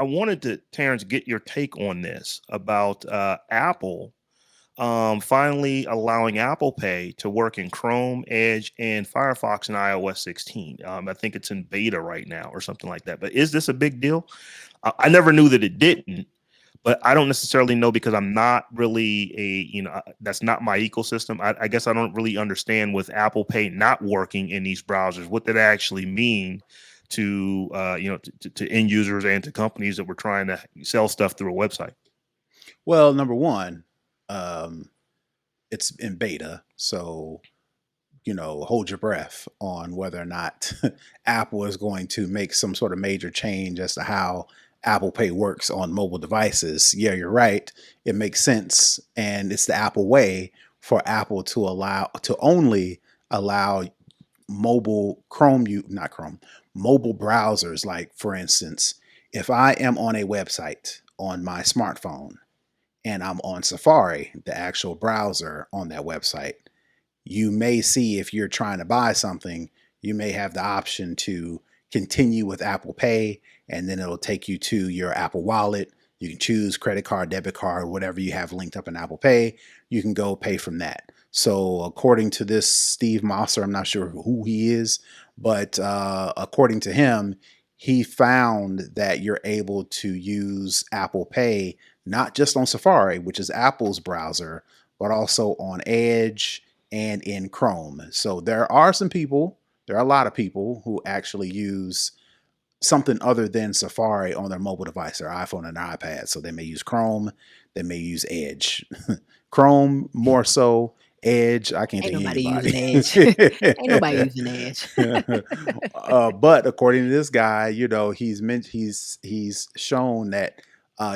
I wanted to, Terrence, get your take on this about Apple finally allowing Apple Pay to work in Chrome, Edge, and Firefox in iOS 16. I think it's in beta right now or something like that. But is this a big deal? I never knew that it didn't, but I don't necessarily know because I'm not really that's not my ecosystem. I guess I don't really understand with Apple Pay not working in these browsers, what that actually mean to to end users and to companies that were trying to sell stuff through a website. Well, number one, um, it's in beta, so hold your breath on whether or not Apple is going to make some sort of major change as to how Apple Pay works on mobile devices. Yeah, you're right. It makes sense, and it's the Apple way for Apple to only allow mobile not Chrome, mobile browsers. Like, for instance, if I am on a website on my smartphone and I'm on Safari, the actual browser on that website, you may see, if you're trying to buy something, you may have the option to continue with Apple Pay, and then it'll take you to your Apple Wallet. You can choose credit card, debit card, whatever you have linked up in Apple Pay. You can go pay from that. So according to this Steve Mosser, I'm not sure who he is, but according to him, he found that you're able to use Apple Pay not just on Safari, which is Apple's browser, but also on Edge and in Chrome. So there are a lot of people who actually use something other than Safari on their mobile device, their iPhone and their iPad. So they may use Chrome, they may use Edge. Chrome more so. Edge, I can't Ain't think of nobody anybody. using Edge. Ain't nobody using Edge. But according to this guy, he's shown that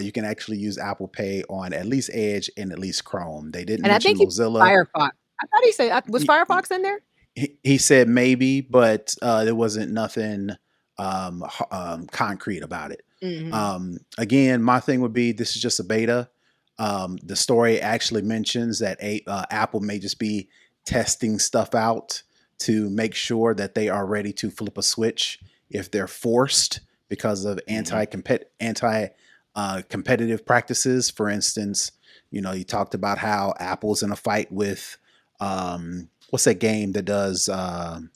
you can actually use Apple Pay on at least Edge and at least Chrome. They didn't And I mention think he Mozilla. Firefox. I thought he said was Firefox in there? He said maybe, but there wasn't nothing concrete about it. Again, my thing would be, this is just a beta. The story actually mentions that Apple may just be testing stuff out to make sure that they are ready to flip a switch if they're forced because of competitive practices. For instance, you talked about how Apple's in a fight with what's that game that does Epic.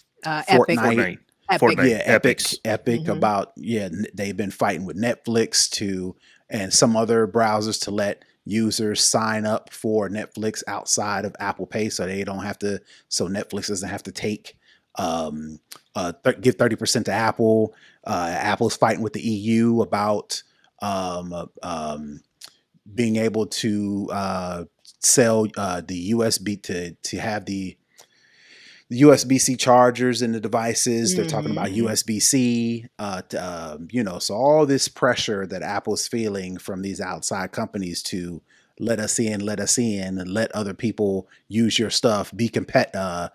Fortnite? Epic. Yeah, Epics. Epic about they've been fighting with Netflix and some other browsers to let users sign up for Netflix outside of Apple Pay, so Netflix doesn't have to take give 30% to Apple. Apple's fighting with the EU about being able to sell the USB to have the USB-C chargers in the devices. They're talking about USB-C, so all this pressure that Apple's feeling from these outside companies to let us in, and let other people use your stuff, be compatible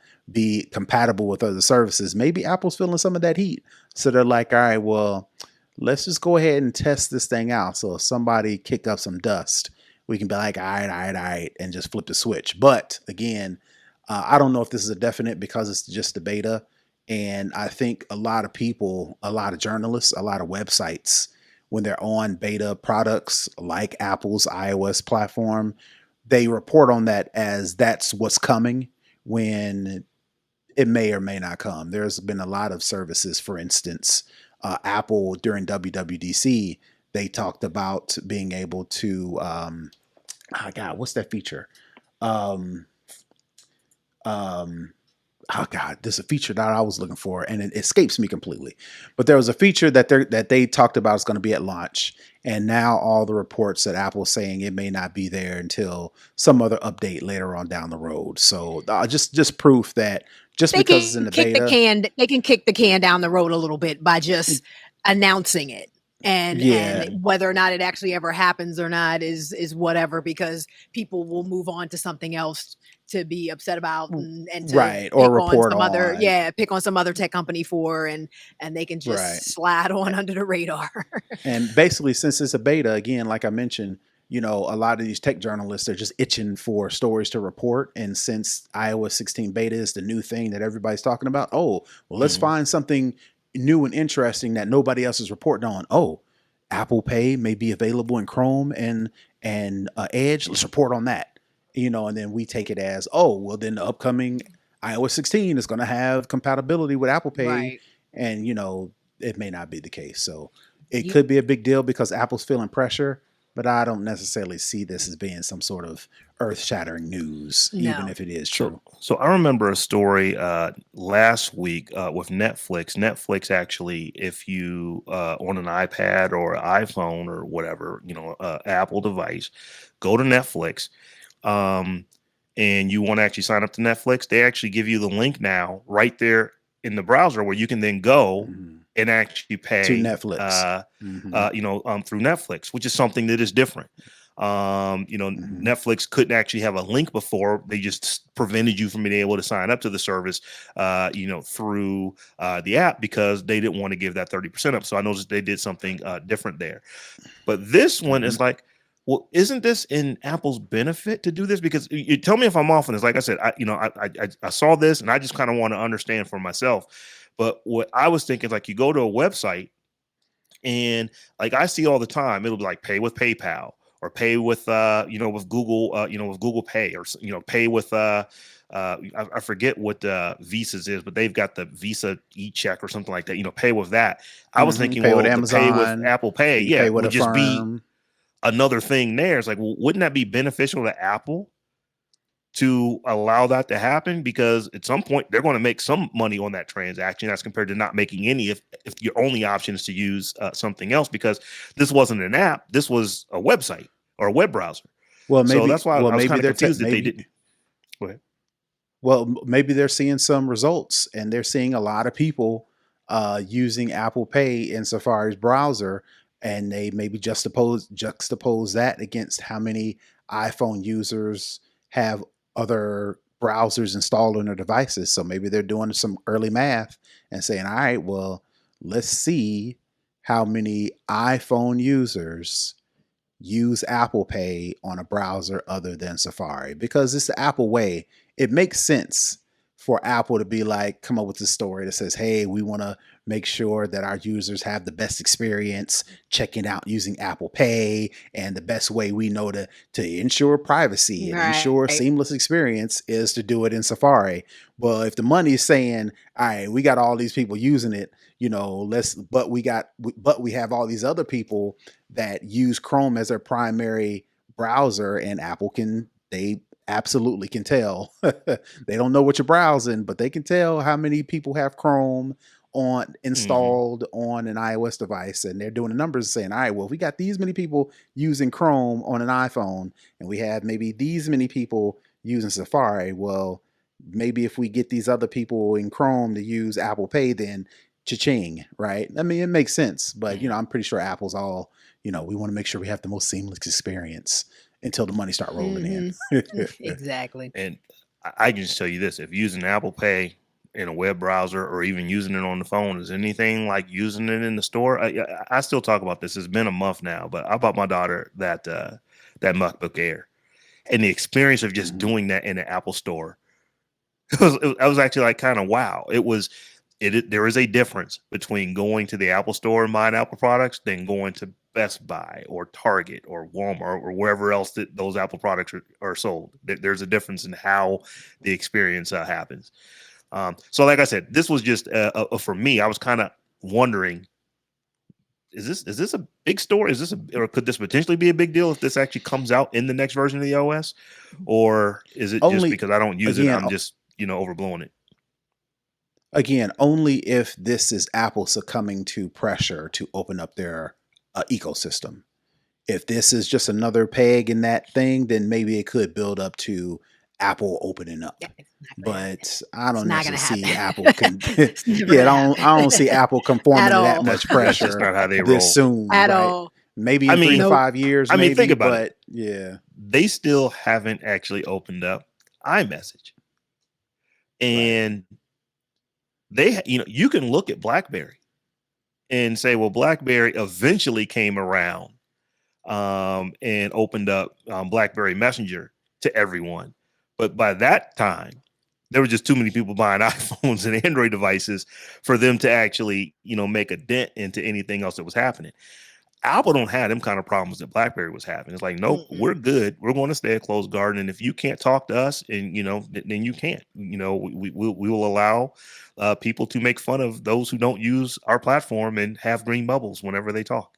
with other services. Maybe Apple's feeling some of that heat. So they're like, all right, well, let's just go ahead and test this thing out. So if somebody kick up some dust, we can be like, all right, and just flip the switch. But again, I don't know if this is a definite because it's just a beta. And I think a lot of people, a lot of journalists, a lot of websites, when they're on beta products like Apple's iOS platform, they report on that as that's what's coming, when it may or may not come. There's been a lot of services, for instance, Apple during WWDC, they talked about being able to, what's that feature? There's a feature that I was looking for and it escapes me completely. But there was a feature that they talked about is going to be at launch, and now all the reports that Apple's saying it may not be there until some other update later on down the road. So just proof that just They because it's in can the kick beta, the can. They can kick the can down the road a little bit by just announcing it. And whether or not it actually ever happens or not is whatever, because people will move on to something else to be upset about and to right, or report some on other pick on some other tech company for, and they can just slide on under the radar. And basically, since it's a beta, again, like I mentioned, a lot of these tech journalists are just itching for stories to report. And since iOS 16 beta is the new thing that everybody's talking about, let's find something new and interesting that nobody else is reporting on. Apple Pay may be available in Chrome and Edge. Let's report on that, and then we take it as, oh, well, then the upcoming iOS 16 is going to have compatibility with Apple Pay, Right. and it may not be the case. So it You, could be a big deal because Apple's feeling pressure, but I don't necessarily see this as being some sort of earth-shattering news, even no. if it is So, true. so I remember a story last week with Netflix. Netflix actually, if you on an iPad or iPhone or whatever, Apple device, go to Netflix, um, and you want to actually sign up to Netflix, they actually give you the link now right there in the browser where you can then go Mhm. and actually To pay, Netflix. Hmm. through Netflix, which is something that is different. Hmm. Netflix couldn't actually have a link before. They just prevented you from being able to sign up to the service, through the app because they didn't want to give that 30% up. So I noticed they did something different there. But this one Hmm. is like, well, isn't this in Apple's benefit to do this? Because you tell me if I'm off on this. Like I said, I saw this and I just kind of want to understand for myself. But what I was thinking is like you go to a website and like I see all the time, it'll be like pay with PayPal or pay with with Google, with Google Pay or pay with I forget what Visa's is, but they've got the Visa e-check or something like that. Pay with that. I was Hmm. thinking, Pay with well, the pay with Amazon. Apple Pay, You pay yeah, with would just be Affirm. another thing there. It's like, well, wouldn't that be beneficial to Apple to allow that to happen? Because at some point they're going to make some money on that transaction as compared to not making any if your only option is to use something else, because this wasn't an app, this was a website or a web browser. Well, So maybe. that's why Well, I was maybe kind of they're confused that they maybe. didn't. Go ahead. Well, maybe they're seeing some results, and they're seeing a lot of people using Apple Pay in Safari's browser, and they maybe juxtapose that against how many iPhone users have other browsers installed on their devices. So maybe they're doing some early math and saying, all right, well, let's see how many iPhone users use Apple Pay on a browser other than Safari, because it's the Apple way. It makes sense for Apple to be like, come up with a story that says, hey, we want to make sure that our users have the best experience checking out using Apple Pay. And the best way we know to ensure privacy and ensure Right. seamless experience is to do it in Safari. Well, if the money is saying, all right, we got all these people using it, but we have all these other people that use Chrome as their primary browser, and they absolutely can tell. They don't know what you're browsing, but they can tell how many people have Chrome on Hmm. installed on an iOS device, and they're doing the numbers saying, all right, well, if we got these many people using Chrome on an iPhone and we have maybe these many people using Safari, well, maybe if we get these other people in Chrome to use Apple Pay, then cha-ching, right? I mean, it makes sense, but Hmm. I'm pretty sure Apple's all, we want to make sure we have the most seamless experience until the money start rolling Hmm. in. Exactly. And I can just tell you this: if using Apple Pay in a web browser or even using it on the phone is anything like using it in the store, I still talk about this. It's been a month now, but I bought my daughter that MacBook Air, and the experience of just Mhm. doing that in the Apple Store, I was actually like kind of wow. There is a difference between going to the Apple Store and buying Apple products than going to Best Buy or Target or Walmart or wherever else that those Apple products are sold. There's a difference in how the experience happens. So, like I said, this was just for me. I was kind of wondering: is this a big story? Or could this potentially be a big deal if this actually comes out in the next version of the OS, or is it just Only because I don't use it, again, I'm just overblowing it? only if this is Apple succumbing to pressure to open up their ecosystem. If this is just another peg in that thing, then maybe it could build up to Apple opening up. Yeah, it's not gonna happen. But I It's don't not gonna necessarily happen. see Apple It's never yeah, gonna happen. I don't see Apple At conforming to that all. much That's just pressure not how they this roll. soon, At right? all. Maybe I in three to mean, Nope. 5 years, think maybe, about it. but yeah, They still haven't actually opened up iMessage, right. and you can look at BlackBerry and say, well, BlackBerry eventually came around and opened up BlackBerry Messenger to everyone, but by that time, there were just too many people buying iPhones and Android devices for them to actually make a dent into anything else that was happening. Apple don't have them kind of problems that BlackBerry was having. It's like, nope, we're good. We're going to stay a closed garden, and if you can't talk to us, and then you can't. We will allow people to make fun of those who don't use our platform and have green bubbles whenever they talk.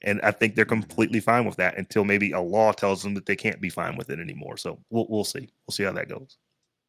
And I think they're completely fine with that until maybe a law tells them that they can't be fine with it anymore. So we'll see. We'll see how that goes.